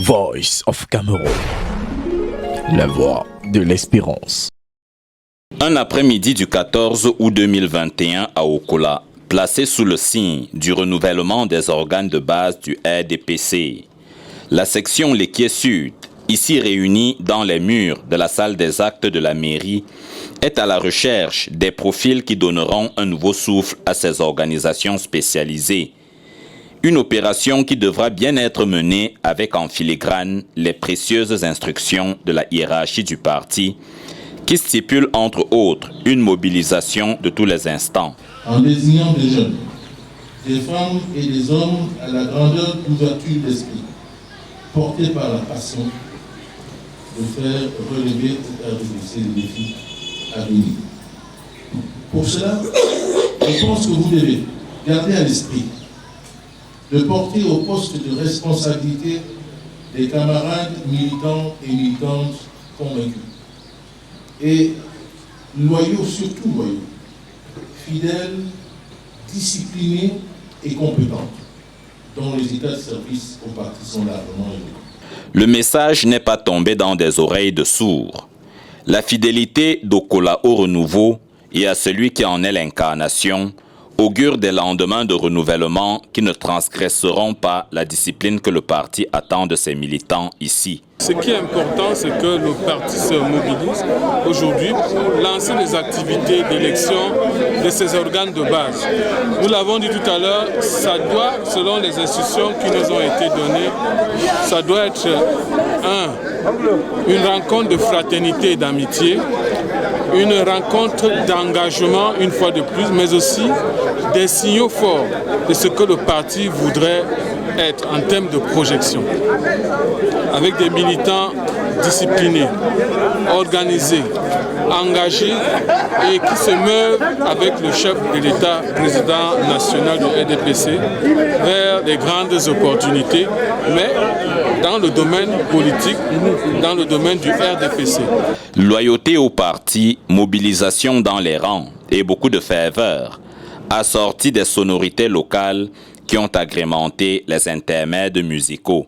Voice of Cameroun, la voix de l'espérance. Un après-midi du 14 août 2021 à Okola, placé sous le signe du renouvellement des organes de base du RDPC. La section Lequier Sud, ici réunie dans les murs de la salle des actes de la mairie, est à la recherche des profils qui donneront un nouveau souffle à ces organisations spécialisées. Une opération qui devra bien être menée avec en filigrane les précieuses instructions de la hiérarchie du parti, qui stipule entre autres une mobilisation de tous les instants. En désignant des jeunes, des femmes et des hommes à la grandeur d'ouverture d'esprit, portés par la passion de faire relever au RDPC les défis à venir. Pour cela, je pense que vous devez garder à l'esprit de porter au poste de responsabilité des camarades militants et militantes convaincus. Et loyaux, surtout loyaux, fidèles, disciplinés et compétents, dont les états de service au parti sont largement élevés. Le message n'est pas tombé dans des oreilles de sourds. La fidélité d'Okola au renouveau et à celui qui en est l'incarnation augure des lendemains de renouvellement qui ne transgresseront pas la discipline que le parti attend de ses militants ici. Ce qui est important, c'est que le parti se mobilise aujourd'hui pour lancer les activités d'élection de ses organes de base. Nous l'avons dit tout à l'heure, ça doit, selon les instructions qui nous ont été données, ça doit être une rencontre de fraternité et d'amitié, une rencontre d'engagement une fois de plus, mais aussi des signaux forts de ce que le parti voudrait être en termes de projection, avec des militants disciplinés, organisés, engagés et qui se meuvent avec le chef de l'État, président national du RDPC, vers les grandes opportunités, mais dans le domaine politique, dans le domaine du RDPC. Loyauté au parti, mobilisation dans les rangs et beaucoup de ferveur, assortis des sonorités locales qui ont agrémenté les intermèdes musicaux.